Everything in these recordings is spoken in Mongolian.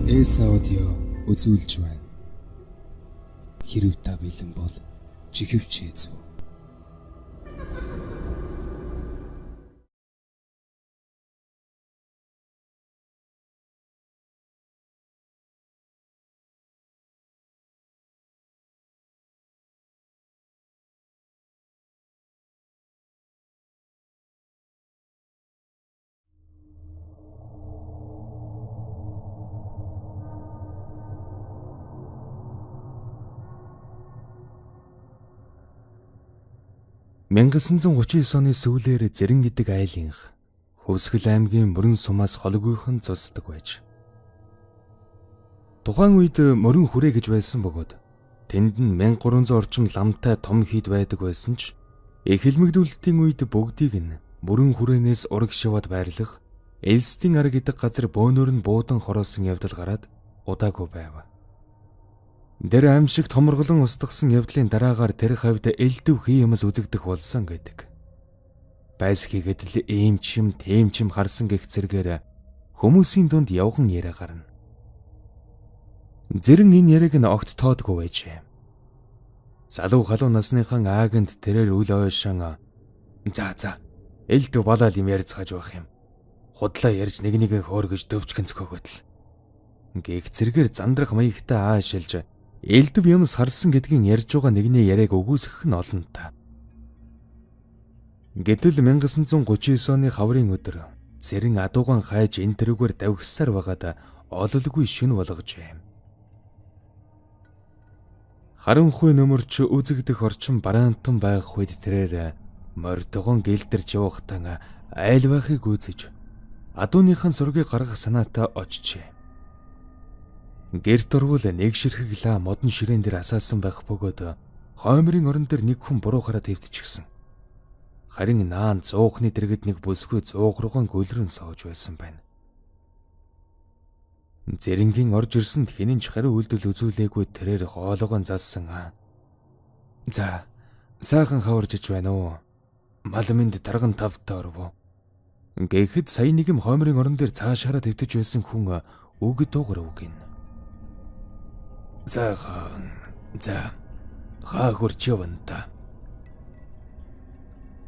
Эс аудио үзүүлж байна. Хэрв та бэлэн бол чихвч хийцүү. (1939 оны сүүлээр Зэрэн гэдэг айлынх Хөвсгөл аймгийн Мөрөн сумаас холгүйхэн цусдаг байж. Тухайн үед Мөрөн хүрээ гэж байсан бөгөөд тэнд нь 1300 орчим ламтай том хід байдаг байсан ч их хэлмэгдүүлэлтийн үед бүгдийг нь Мөрөн хүрээнээс ураг шивад байрлах Элстийн ар гэдэг газар бөөнөр нь буудан хороосон явдал гараад удаагүй байв. Тэр аимшиг томорголон устгасан явдлын дараагаар тэр хавьд элдв хий юмс үзэгдэх болсон гэдэг. Байс хийгээд л ийм чим тэм чим харсан гэх зэргээр хүмүүсийн дунд явхан яриа гарна. Зэрэн энэ яриаг нь огт тоодгүй байжээ. Залуу халуун насныхан ааганд тэрээр үл ойшон за элдв болоод юм ярьцгааж байх юм. Худлаа ярьж нэг хөөр гэж дөвчгэнцгөөгөөд л. Гэх зэргээр зандрах маягтай аашилж элдв юмс харсан гэдгийг ярьж байгаа нэгний яриаг өгөөсгөх нь олон та. Гэтэл 1939 оны хаврын өдөр Зэрэн адуугаан хайж энэ тэрүүгээр давхсаар байгаад ололгүй шөнө болгожээ. Харанхуй нөмөрч үзэгдэх орчин бараантан байх үед тэрээр мордогоон гэлдэрч явахтан айл байхыг үзэж адууныхан сургийг гаргах санаатай очжээ. Гэрт орвол нэг ширхэгла модон ширээн дээр асаасан байх бөгөөд хоймрын орон дээр нэг хүн буруухаараа твтчихсэн. Харин наан зуухны дэргэд нэг бүсгүй зуухруугаан гөлрөн сууж байсан байна. Зэрэнгийн орж ирсэнд хинэнч хариу үйлдэл үзүүлээгүй тэрээр хоолоогоо зассан. За, сайхан хаварж иж байна уу? Мал минь тарган тавтай орвоо. Гэхэд сая нэг юм хоймрын орон дээр цаашаараа твтэж байсан хүн үг дуугар үг гин. За хурч явна та.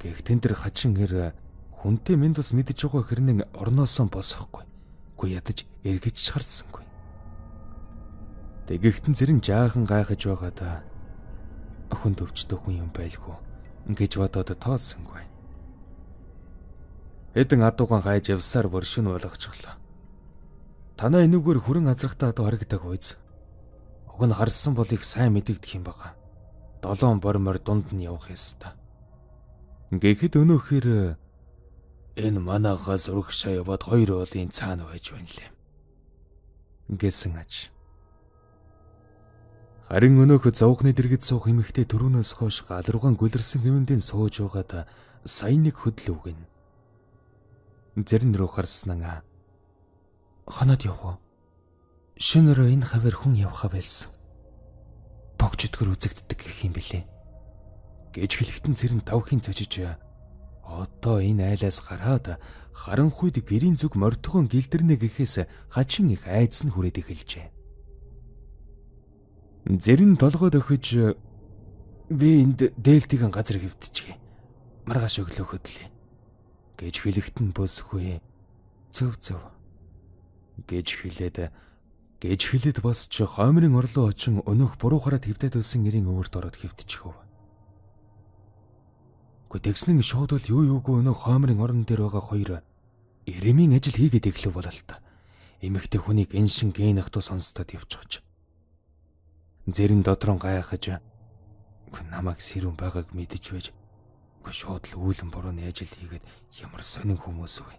Гэхдээ тэр хачин гэр хүнтэй минь бас мэдж байгаа хэрнээ орноосоо босохгүй. Гүй ядаж эргэж харсангүй. Тэгэхтэн Зэрэн жаахан гайхаж байгаа да. Хүн төвчтэй хүн юм байлгүй гэж бодоод тоосонгүй. Хэдэн адуугаан гайж явсаар боршин болгочихлоо. Танаа энүүгээр хүрэн азрахтаа адуу харагдаг үйз. Уг нь харсан бол их сайн мэдэгдэх юм бага. 7 бормор дунд нь явах ёстой. Гэхэд өнөөхөр энэ манайхаас урагшаа яваад 2 уулын цаана байж байна лээ. Гэсэн аж. Харин өнөөх зовхны дэргэд суух эмэгтэй төрөнөөс хойш галруугаан гүлэрсэн хэмэндийн сууж байгаад сайн нэг хөдөл үгэн. Зэрэн рүү харснаа. Ханаад явах уу? Шинээр энэ хавар хүн явхаа байлсан. Богждгөр үзэгддэг гэх юм билээ. Гэж хэлэхдээ Зэрэн тавхийн цочиж одоо энэ айлаас гараад харанхуйд гэрийн зүг мордогоон гэлдэрнэ гэхээс хачин их айдас нь хүрээд эхэлжээ. Зэрэн толгойд өхөж би энд дээлтийн газар хэвтчихье. Маргааш өглөөхөд л гэж хэлэхдээ босгүй. Зөв гэж хэлээд босч хоймрын орлоо очин өнөөх буруухаараа твдэд байсан нэрийн өвөрт ороод хэвтчихв. Тэгснэн шууд л юугүй өнөөх хоймрын орон дээр байгаа хоёр эрэмийн ажил хийгээд эхлэв болол та. Эмэгтэй хүнийг эншин гэн ахтуу сонсдод явчихж. Зэрэн дотроо гайхаж намайг сэрүүн байгааг мэдэж байж шууд л үүлэн бурууны ажил хийгээд ямар сонин хүмүүс вэ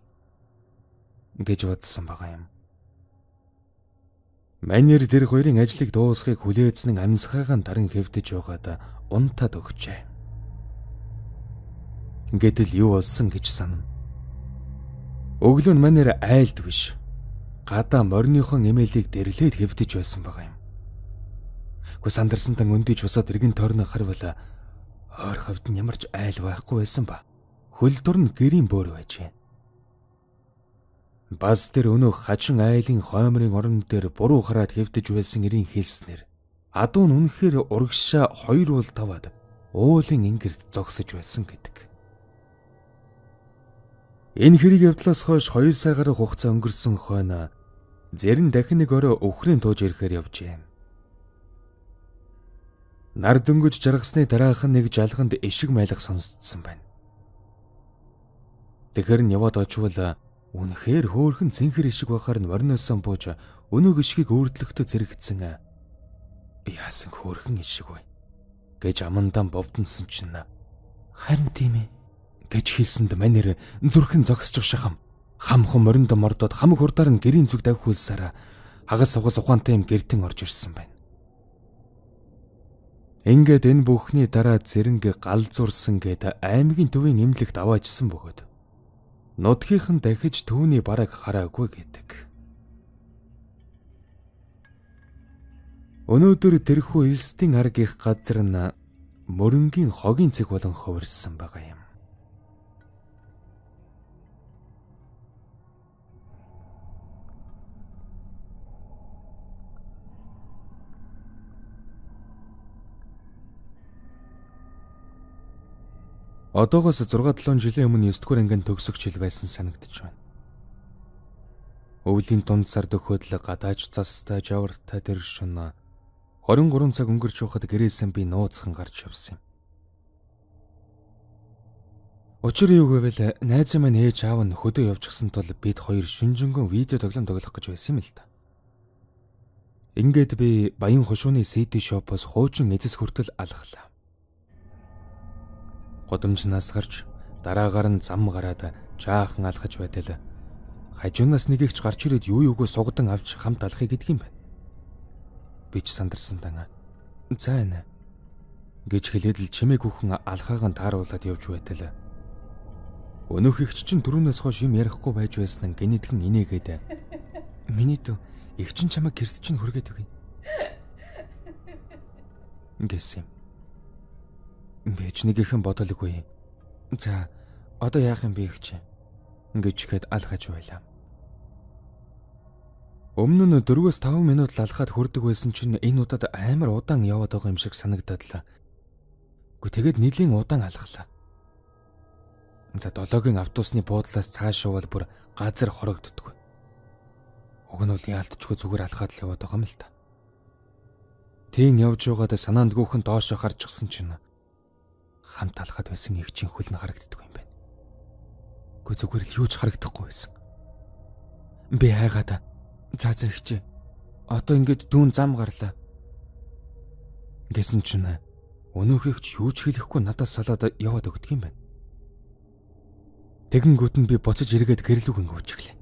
гэж бодсон байгаа юм. Манер тэр хоёрын ажлыг дуусхийг хүлээцэн амьсгаагаан даран хэвдэж байгаад унтаад өгчээ. Гэтэл юу болсон гэж санана. Өглөө нь манер айлд биш. Гадаа морныхон эмээлийг дэрлээд хэвдэж байсан байгаа юм. Сандарсантан өндөж босоод иргэн тойрно харвал ойр хавьд нь ямарч айл байхгүй байсан ба. Хөл дор нь гэрийн бөөр байжээ. Баз дээр өнөөх хачин айлын хоймрын орон дээр буруу хараад хэвдэж байсан эрийн хэлснэр адуу нь үнэхээр урагшаа 2 уул таваад уулын ингэрд зогсож байсан гэдэг. Энэ хэрэг явдлаас хойш 2 сар гаруй хугацаа өнгөрсөн хойно Зэрэн дахин нэг орой өвхрийн тууж ирэхээр явжээ. Нар дөнгөж жаргасны дараахан нэг жалганд ишиг майлах сонсдсон байна. Тэгэхэр нь яваад очивол үнэхээр хөөхөн цэнхэр ишиг байхаар нь вориносон бууж өнөг ишгийг өөрдлөхтө зэрэгцсэн. Яасан хөөхөн ишиг вэ гэж амандаа бовдонсон чинь харин тийм ээ гэж хэлсэнд манер зүрхэн зогсож шахам. Хамхан моринд мордоод хамаг хурдаар нь гэрийн зүг давхиулсараа хагас угас ухаантай юм гэртэн орж ирсэн байна. Ингээд энэ бүхний дараа Зэрэнг галзуурсан гэд аймгийн төвийн эмнэлэгт аваажсан бөгөөд нутгийнхан дахиж түүний бараг хараагүй гэдэг. Өнөөдөр тэрхүү элстийн аргийнх газар нь мөрөнгийн хогийн цэг болон хувирсан байгаа юм. Одоогоос 6-7 жилийн өмнө 9-р ангид төгсөх жил байсан санагдаж байна. Өвлийн дунд сар дөхөөдлө гадааж цастай жавартай тэр шөнө 23 цаг өнгөрч явахад гэрээсэн би нууцхан гарч явсан юм. Учир юу гэвэл найз маань ээж аав нь хөдөө явчихсан тул бид хоёр шүнжэнгөн видео тоглоом тоглох гэж байсан юм л да. Ингээд би Баян хошууны CD shop-оос хуучин эцэс хүртэл алхлаа. Годомжнаас гарч дараагаар нь зам гараад жаахан алхаж байтал хажуунаас нэг ихч гарч ирээд юу юугүй сугадан авч хамт алхахыг гэдэг юм байна. Би ч сандарсан даа. За энэ гэж хэлээд л чимээг хүүхэн алхаагаан тааруулаад явж байтал өнөөх ихч чинь түрүүнээс хойш юм ярихгүй байж байсан нь гинэтгэн инээгээд миний дөө их чинь чамайг гэрт чинь хүргээд өгье гэсэн юм. Бич нэг ихэн бодолгүй. За одоо яах юм бэ ихч гэж ихэд алхаж байлаа. Өмнө нь 4-5 минут л алхаад хүрдэг байсан чинь энэ удаад амар удаан яваад байгаа юм шиг санагдаад л. Гэхдээ тэгээд нэлийн удаан алхлаа. За 7-гийн автобусны буудлаас цааш явбал бүр газар хорогддгоо. Уг нь бол яалтчгүй зүгээр алхаад л яваад байгаа юм л та. Тийм явж байгаад санаандгүйхэн доошо харчихсан чинь хамт алхаад байсан ихчийн хөл нь харагддаг юм байна. Гэхдээ зүгээр л юу ч харагдахгүй байсан. Би хайгаад за ихчээ. Одоо ингэж дүүн зам гарлаа. Гэсэн чинь өнөөх ихч юу ч хэлэхгүй надаас салаад яваад өгдөг юм байна. Тэгэнгүүт нь би буцаж эргээд гэрлүүг өнгөөчихлээ.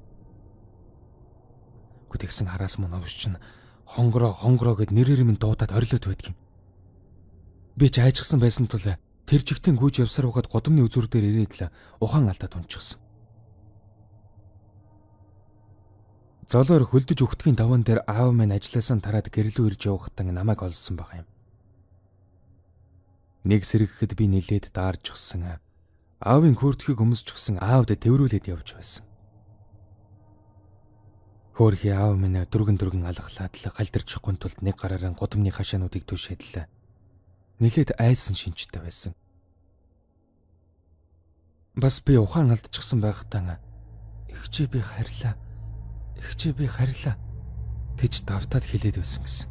Тэгсэн хараас мөн овш чинь хонгороо гэд нэрээр минь дуудаад орилоод байдаг юм. Би ч айжчихсан байсан тул тэр чигтэн гүйж явсаар угаад годомны үзүр дээр ирээд л ухаан алдаад унчихсан. Золоор хөлдөж өгтгийн даван дээр аав минь ажилласаа тараад гэрлүү ирж явахтан намайг олсон байгаа юм. Нэг сэргэхэд би нилээд даарчихсан. Аавын күртгийг өмсчихсэн аавд тэврүүлээд явж байсан. Хөөрхи аав минь дөргөн алхлаад л галдирчихгүй тулд нэг гараараа годомны хашаануудыг түшээдлээ. Нилээд айсан шинжтэй байсан. Бас би ухаан алдчихсан байхтаа ихчээ би харьлаа гэж давтаад хэлээд байсан гэсэн.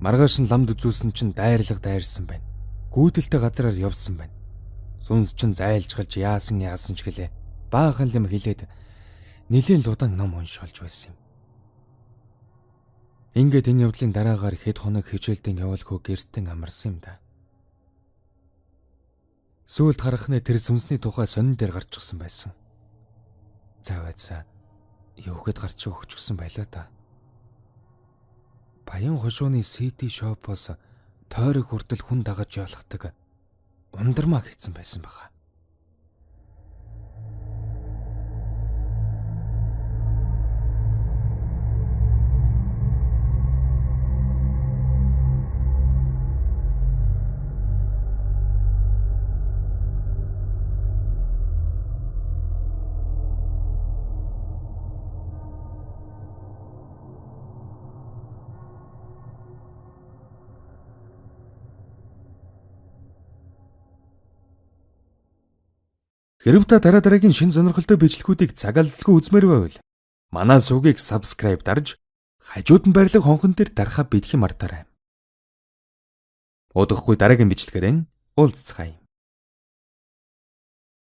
Маргааш нь ламд үзүүлсэн чинь дайрсан байна. Гүйдэлтэй газараар явсан байна. Сүнс чинь зайлжгалж яасан ч гэлээ. Баахан юм хэлээд нэлийн удаан ном уншуулж байсан юм. Ингээд энэ явдлын дараагаар хэд хоног хичээлдэн явуулгүй гэртэн амарсан юм да. Сүүлд харахны тэр сүнсний тухай сонин дээр гарчихсан байсан. Заавайцаа юугэд гарч өгчихсөн байлаа та. Баян хошууны CD shop-оос тойрог хүртэл хүн дагаж ялахдаг ундармаа хийсэн байсан баха. Хэрэв та дараагийн шин сонирхолтой бичлэгүүдийг цагааллгүй үзмээр байвал манай сувгийг subscribe дарж хажууд нь байрлах хонхон дээр дарахаа бидхи мартаарай. Удахгүй дараагийн бичлэгээр уулзцгаая.